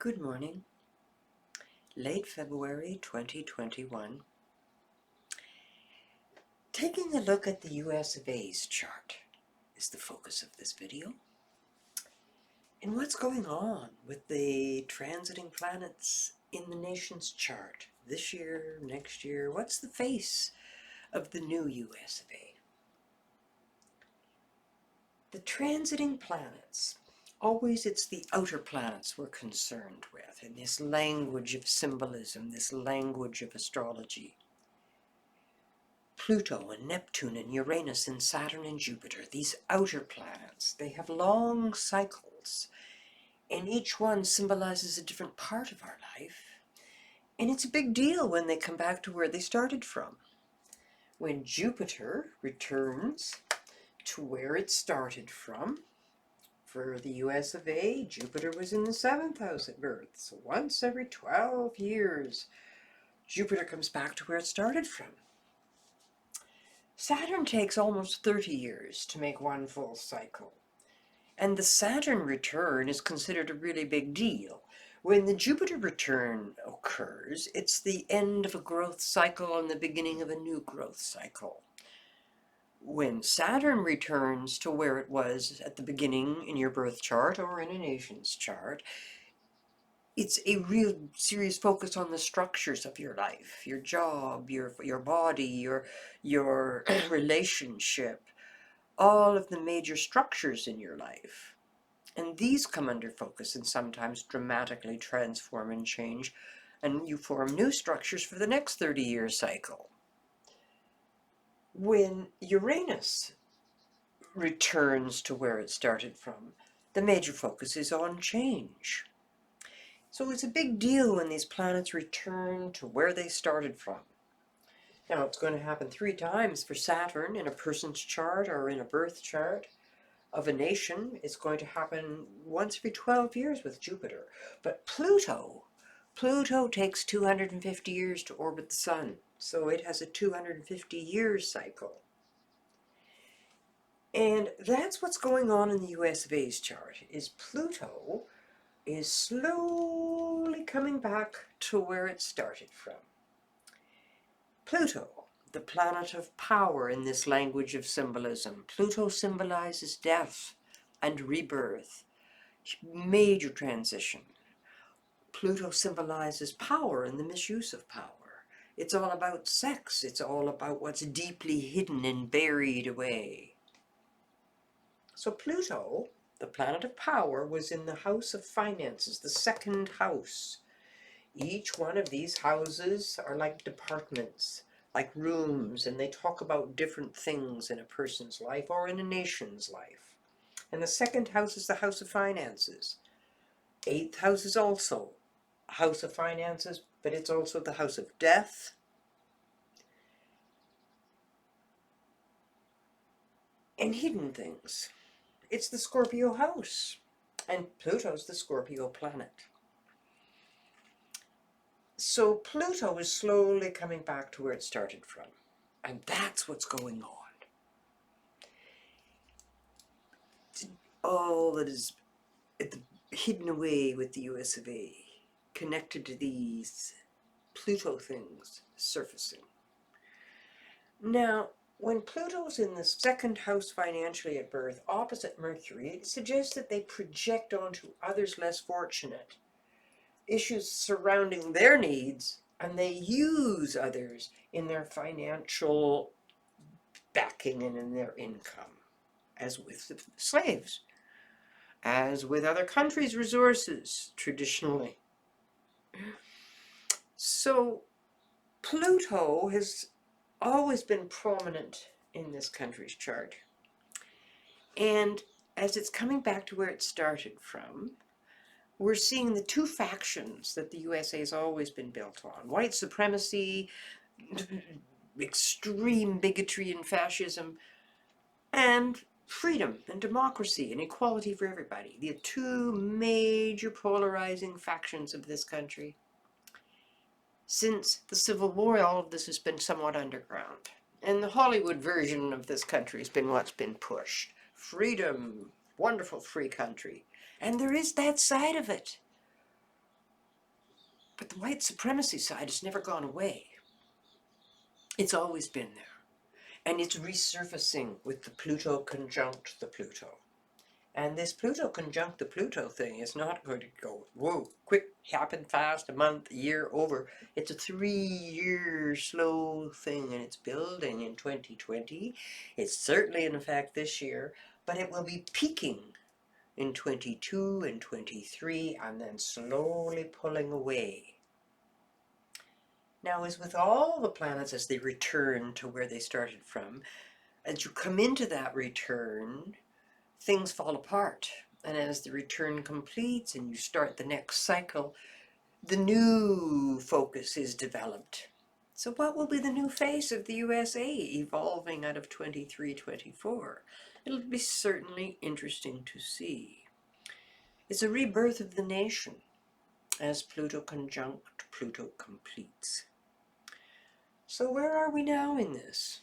Good morning. Late February 2021. Taking a look at the US of A's chart is the focus of this video. And what's going on with the transiting planets in the nation's chart this year, next year? What's the face of the new US of A? The transiting planets, always it's the outer planets we're concerned with in this language of symbolism, this language of astrology. Pluto and Neptune and Uranus and Saturn and Jupiter, these outer planets, they have long cycles, and each one symbolizes a different part of our life. And it's a big deal when they come back to where they started from. When Jupiter returns to where it started from, for the US of A, Jupiter was in the 7th house at birth. So once every 12 years, Jupiter comes back to where it started from. Saturn takes almost 30 years to make one full cycle. And the Saturn return is considered a really big deal. When the Jupiter return occurs, it's the end of a growth cycle and the beginning of a new growth cycle. When Saturn returns to where it was at the beginning in your birth chart or in a nation's chart, it's a real serious focus on the structures of your life, your job, your body, your relationship, all of the major structures in your life. And these come under focus and sometimes dramatically transform and change, and you form new structures for the next 30-year cycle. When Uranus returns to where it started from, the major focus is on change. So it's a big deal when these planets return to where they started from. Now it's going to happen 3 times for Saturn in a person's chart or in a birth chart of a nation. It's going to happen once every 12 years with Jupiter. But Pluto takes 250 years to orbit the Sun. So it has a 250-year cycle. And that's what's going on in the US of A's chart, is Pluto is slowly coming back to where it started from. Pluto, the planet of power in this language of symbolism. Pluto symbolizes death and rebirth, major transition. Pluto symbolizes power and the misuse of power. It's all about sex. It's all about what's deeply hidden and buried away. So Pluto, the planet of power, was in the house of finances, the 2nd house. Each one of these houses are like departments, like rooms, and they talk about different things in a person's life or in a nation's life. And the 2nd house is the house of finances. 8th house is also a house of finances, but it's also the house of death. And hidden things. It's the Scorpio house, and Pluto's the Scorpio planet. So Pluto is slowly coming back to where it started from, and that's what's going on. All that is hidden away with the US of A, connected to these Pluto things surfacing. Now, when Pluto's in the 2nd house financially at birth, opposite Mercury, it suggests that they project onto others less fortunate issues surrounding their needs, and they use others in their financial backing and in their income, as with the slaves, as with other countries' resources traditionally. So Pluto has always been prominent in this country's chart. And as it's coming back to where it started from, we're seeing the 2 factions that the USA has always been built on. White supremacy, extreme bigotry and fascism, and freedom and democracy and equality for everybody. The 2 major polarizing factions of this country. Since the Civil War, all of this has been somewhat underground. And the Hollywood version of this country has been what's been pushed. Freedom, wonderful free country. And there is that side of it. But the white supremacy side has never gone away. It's always been there. And it's resurfacing with the Pluto conjunct the Pluto. And this Pluto conjunct the Pluto thing is not going to go, whoa, quick, happen fast, a month, a year, over. It's a 3-year slow thing, and it's building in 2020. It's certainly in effect this year, but it will be peaking in 22 and 23, and then slowly pulling away. Now, as with all the planets as they return to where they started from, as you come into that return, things fall apart. And as the return completes and you start the next cycle, the new focus is developed. So what will be the new face of the USA evolving out of 23-24? It'll be certainly interesting to see. It's a rebirth of the nation as Pluto conjunct Pluto completes. So where are we now in this?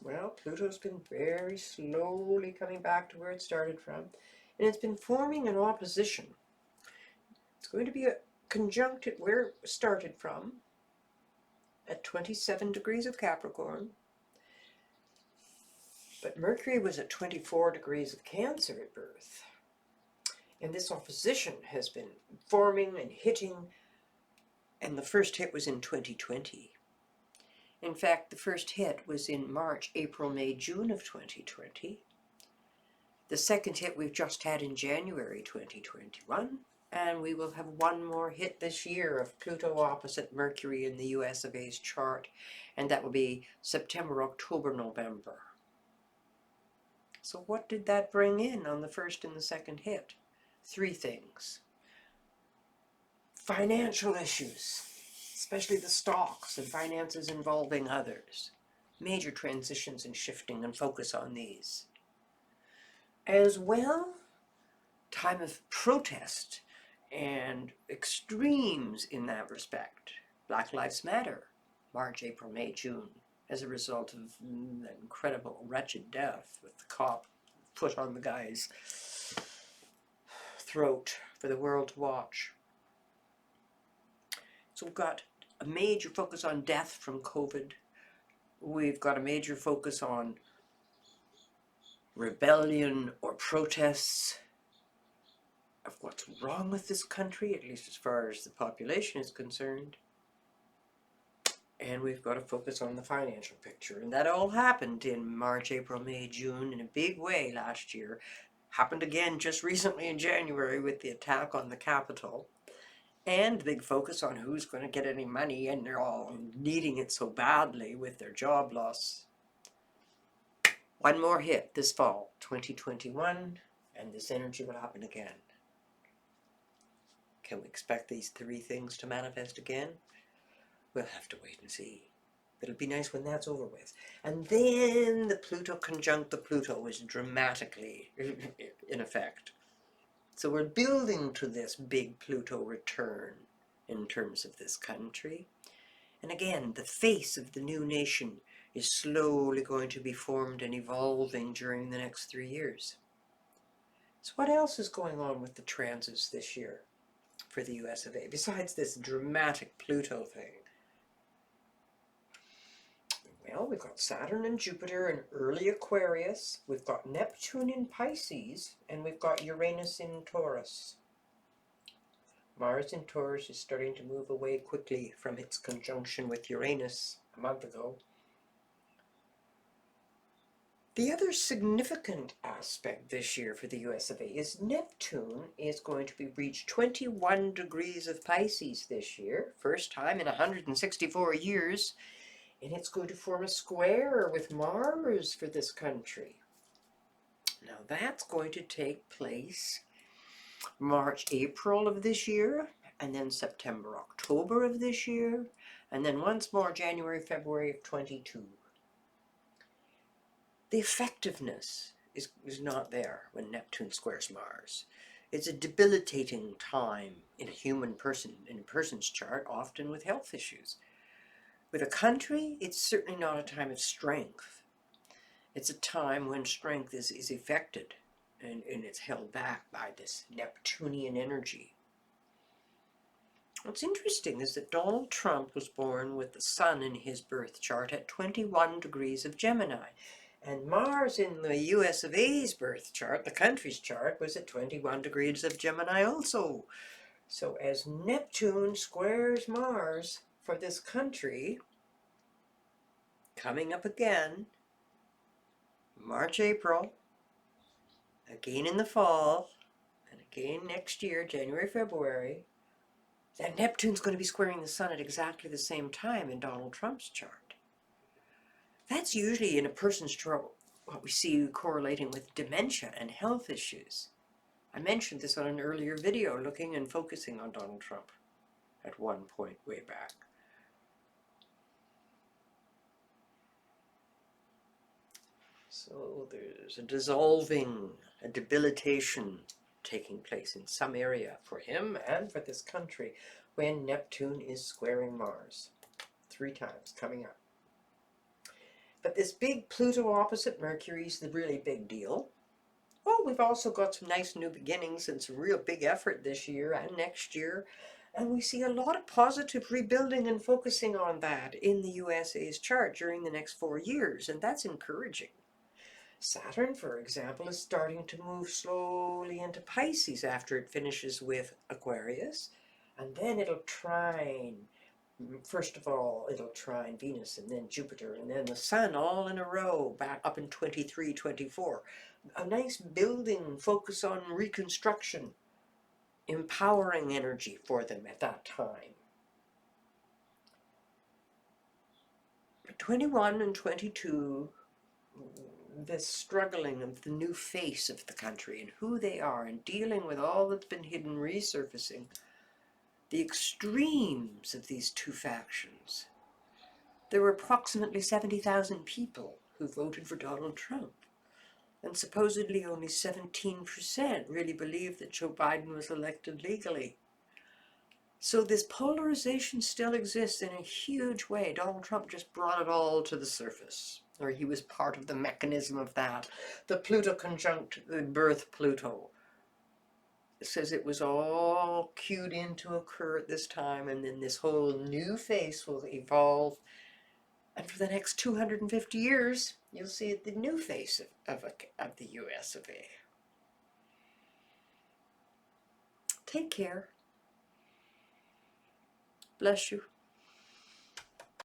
Well, Pluto's been very slowly coming back to where it started from, and it's been forming an opposition. It's going to be a conjunct at where it started from, at 27 degrees of Capricorn, but Mercury was at 24 degrees of Cancer at birth. And this opposition has been forming and hitting, and the first hit was in 2020. In fact, the first hit was in March, April, May, June of 2020. The second hit we've just had in January 2021, and we will have one more hit this year of Pluto opposite Mercury in the US of A's chart, and that will be September, October, November. So what did that bring in on the first and the second hit? 3 things. Financial issues, especially the stocks and finances involving others. Major transitions and shifting, and focus on these. As well, time of protest and extremes in that respect. Black Lives Matter, March, April, May, June, as a result of that incredible, wretched death with the cop foot on the guy's throat for the world to watch. So we've got a major focus on death from COVID. We've got a major focus on rebellion or protests of what's wrong with this country, at least as far as the population is concerned. And we've got to focus on the financial picture. And that all happened in March, April, May, June in a big way last year. Happened again just recently in January with the attack on the Capitol. And the big focus on who's going to get any money, and they're all needing it so badly with their job loss. One more hit this fall, 2021, and this energy will happen again. Can we expect these 3 things to manifest again? We'll have to wait and see. But it'll be nice when that's over with. And then the Pluto conjunct the Pluto is dramatically in effect. So we're building to this big Pluto return in terms of this country. And again, the face of the new nation is slowly going to be formed and evolving during the next 3 years. So what else is going on with the transits this year for the US of A, besides this dramatic Pluto thing? Well, we've got Saturn and Jupiter in early Aquarius, we've got Neptune in Pisces, and we've got Uranus in Taurus. Mars in Taurus is starting to move away quickly from its conjunction with Uranus a month ago. The other significant aspect this year for the US of A is Neptune is going to be reached 21 degrees of Pisces this year, first time in 164 years. And it's going to form a square with Mars for this country. Now that's going to take place March, April of this year, and then September, October of this year, and then once more January, February of 22. The effectiveness is not there when Neptune squares Mars. It's a debilitating time in a person's chart, often with health issues. With a country, it's certainly not a time of strength. It's a time when strength is affected and it's held back by this Neptunian energy. What's interesting is that Donald Trump was born with the sun in his birth chart at 21 degrees of Gemini. And Mars in the US of A's birth chart, the country's chart, was at 21 degrees of Gemini also. So as Neptune squares Mars for this country, coming up again, March, April, again in the fall, and again next year, January, February, that Neptune's going to be squaring the sun at exactly the same time in Donald Trump's chart. That's usually in a person's chart what we see correlating with dementia and health issues. I mentioned this on an earlier video looking and focusing on Donald Trump at one point way back. So there's a dissolving, a debilitation taking place in some area for him and for this country when Neptune is squaring Mars 3 times coming up. But this big Pluto opposite Mercury is the really big deal. Oh, we've also got some nice new beginnings and some real big effort this year and next year. And we see a lot of positive rebuilding and focusing on that in the USA's chart during the next 4 years, and that's encouraging. Saturn, for example, is starting to move slowly into Pisces after it finishes with Aquarius, and then it'll trine. First of all, it'll trine Venus, and then Jupiter, and then the Sun all in a row, back up in 23, 24. A nice building, focus on reconstruction, empowering energy for them at that time. But 21 and 22, the struggling of the new face of the country and who they are and dealing with all that's been hidden resurfacing, the extremes of these two factions. There were approximately 70,000 people who voted for Donald Trump, and supposedly only 17% really believed that Joe Biden was elected legally. So this polarization still exists in a huge way. Donald Trump just brought it all to the surface, or he was part of the mechanism of that. The Pluto conjunct the birth Pluto says it was all cued in to occur at this time, and then this whole new face will evolve. And for the next 250 years, you'll see the new face of the US of A. Take care. Bless you.